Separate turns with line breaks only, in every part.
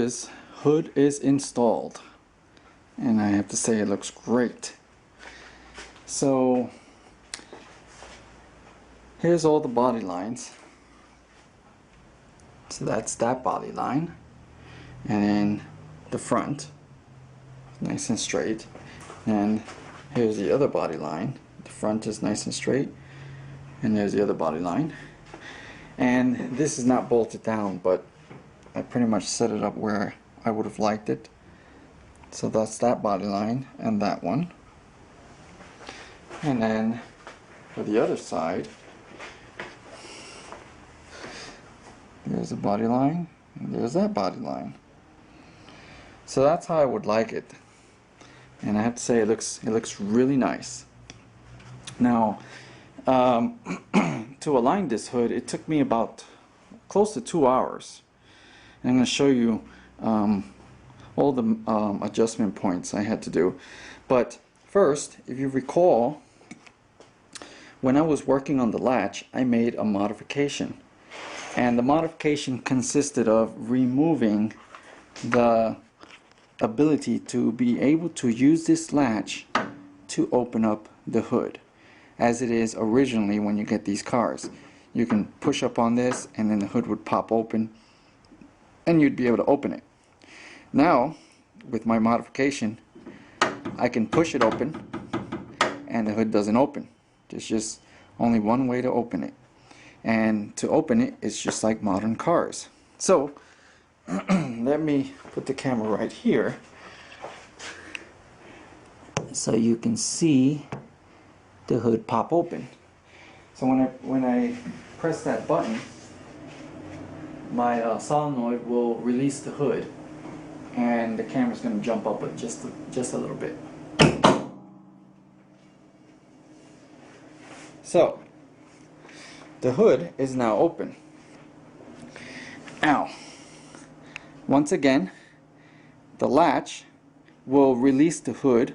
is, hood is installed, and I have to say it looks great. So here's all the body lines. So that's that body line, and then the front, nice and straight, and here's the other body line. The front is nice and straight, and there's the other body line. And this is not bolted down, but I pretty much set it up where I would have liked it. So that's that body line and that one. And then for the other side, there's a body line and there's that body line. So that's how I would like it. And I have to say it looks really nice. Now to align this hood, it took me about close to 2 hours. And I'm going to show you all the adjustment points I had to do. But first, if you recall, when I was working on the latch, I made a modification. And the modification consisted of removing the ability to be able to use this latch to open up the hood, as it is originally when you get these cars. You can push up on this and then the hood would pop open and you'd be able to open it. Now with my modification, I can push it open and the hood doesn't open. There's just only one way to open it, and to open it is just like modern cars. So let me put the camera right here so you can see the hood pop open. So when I press that button, my solenoid will release the hood, and the camera's going to jump up just a little bit. So the hood is now open. Now, once again, the latch will release the hood,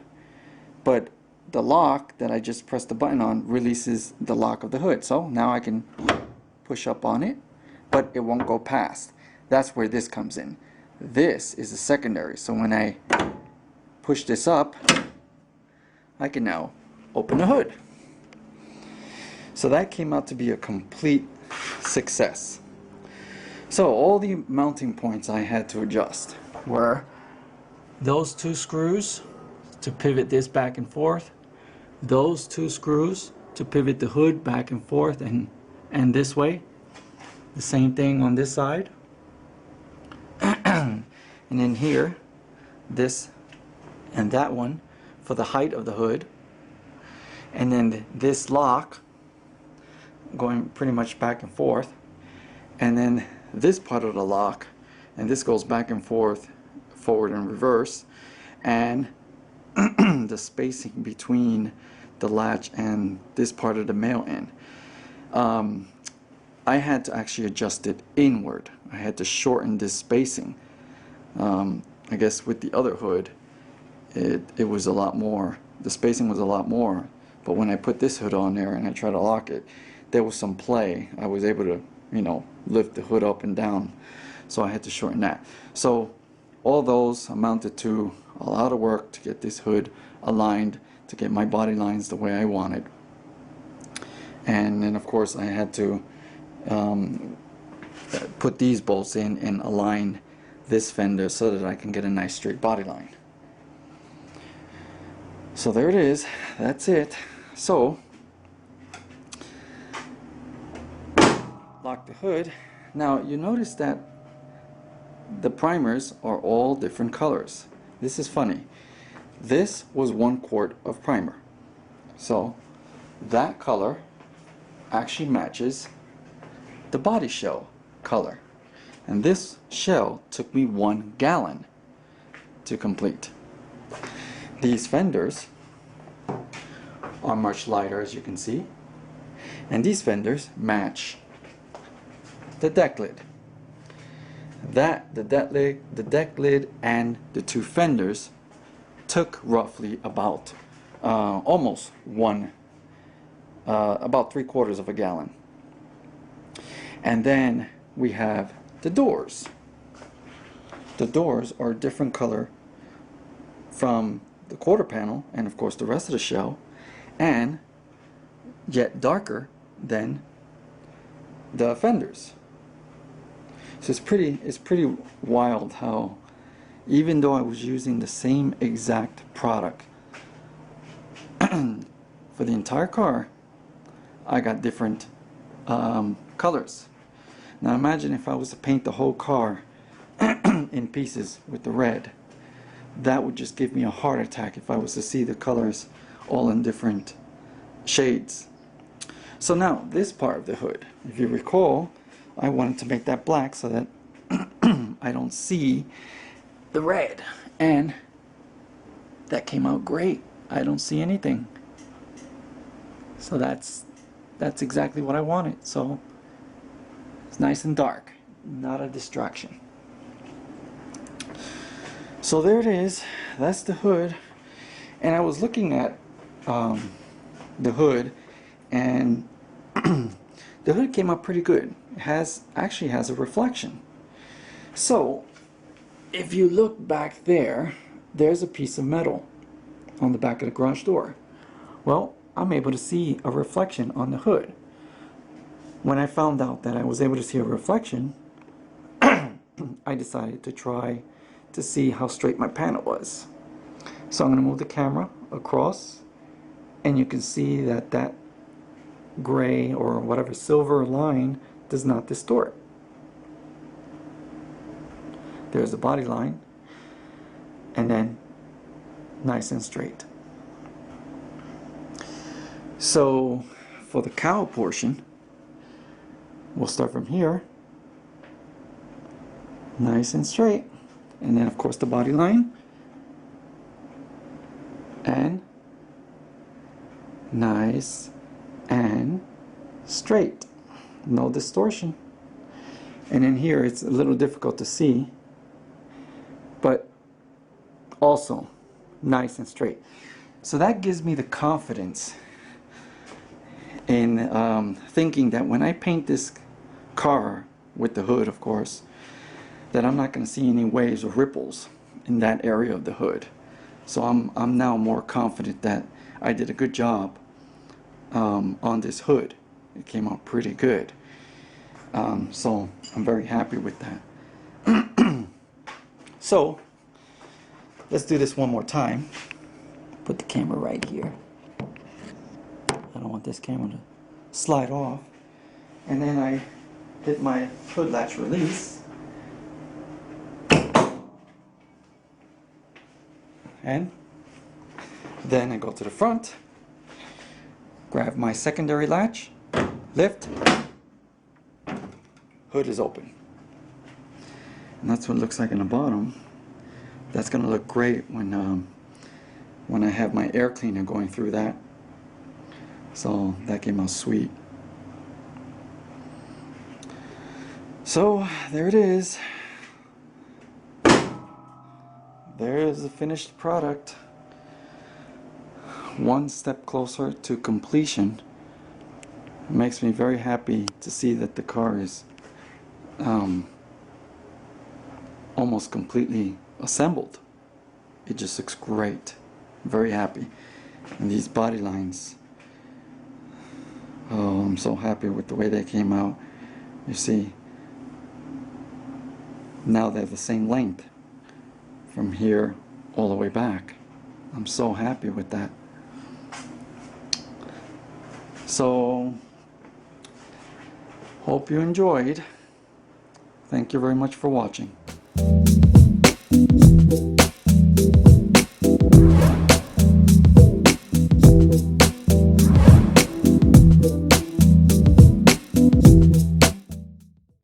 but the lock that I just pressed the button on releases the lock of the hood. So now I can push up on it, but it won't go past. That's where this comes in. This is the secondary. So when I push this up, I can now open the hood. So that came out to be a complete success. So all the mounting points I had to adjust were those 2 screws to pivot this back and forth, those 2 screws to pivot the hood back and forth and this way, the same thing on this side, and then here, this and that one for the height of the hood, and then this lock going pretty much back and forth, and then this part of the lock, and this goes back and forth, forward and reverse, and the spacing between the latch and this part of the male end. I had to actually adjust it inward. I had to shorten this spacing. I guess with the other hood, it was a lot more, the spacing was a lot more, but when I put this hood on there and I tried to lock it, there was some play. I was able to, you know, lift the hood up and down, so I had to shorten that. So all those amounted to a lot of work to get this hood aligned, to get my body lines the way I wanted. And then of course I had to put these bolts in and align this fender so that I can get a nice straight body line. So there it is, that's it. So lock the hood. Now you notice that the primers are all different colors. This is funny. This was 1 quart of primer, so that color actually matches the body shell color, and this shell took me 1 gallon to complete. These fenders are much lighter, as you can see, and these fenders match the deck lid. The deck lid and the 2 fenders took roughly about almost about 3/4 of a gallon. And then we have the doors. the doors are a different color from the quarter panel and of course the rest of the shell, and yet darker than the fenders. So it's pretty wild how, even though I was using the same exact product for the entire car, I got different colors. Now imagine if I was to paint the whole car in pieces with the red. That would just give me a heart attack if I was to see the colors all in different shades. So now this part of the hood, if you recall, I wanted to make that black so that I don't see the red, and that came out great. I don't see anything. So that's exactly what I wanted. So it's nice and dark, not a distraction. So there it is. That's the hood. And I was looking at the hood, and the hood came out pretty good. It actually has a reflection. So if you look back there, there's a piece of metal on the back of the garage door. Well, I'm able to see a reflection on the hood. When I found out that I was able to see a reflection, I decided to try to see how straight my panel was. So I'm going to move the camera across, and you can see that that gray or whatever silver line does not distort. There's the body line, and then nice and straight. So for the cowl portion, we'll start from here, nice and straight, and then of course the body line, and nice and straight, no distortion. And in here it's a little difficult to see, but also nice and straight. So that gives me the confidence in thinking that when I paint this car with the hood, of course, that I'm not going to see any waves or ripples in that area of the hood. So I'm now more confident that I did a good job on this hood. It came out pretty good. So I'm very happy with that. So let's do this one more time. Put the camera right here. I don't want this camera to slide off. And then I hit my hood latch release. And then I go to the front, grab my secondary latch, lift, hood is open. And that's what it looks like in the bottom. That's going to look great when I have my air cleaner going through that. So that came out sweet. So there it is. There's the finished product. One step closer to completion. It makes me very happy to see that the car is almost completely assembled. It just looks great. I'm very happy. And these body lines, oh, I'm so happy with the way they came out. You see, now they have the same length from here all the way back. I'm so happy with that. So hope you enjoyed. Thank you very much for watching.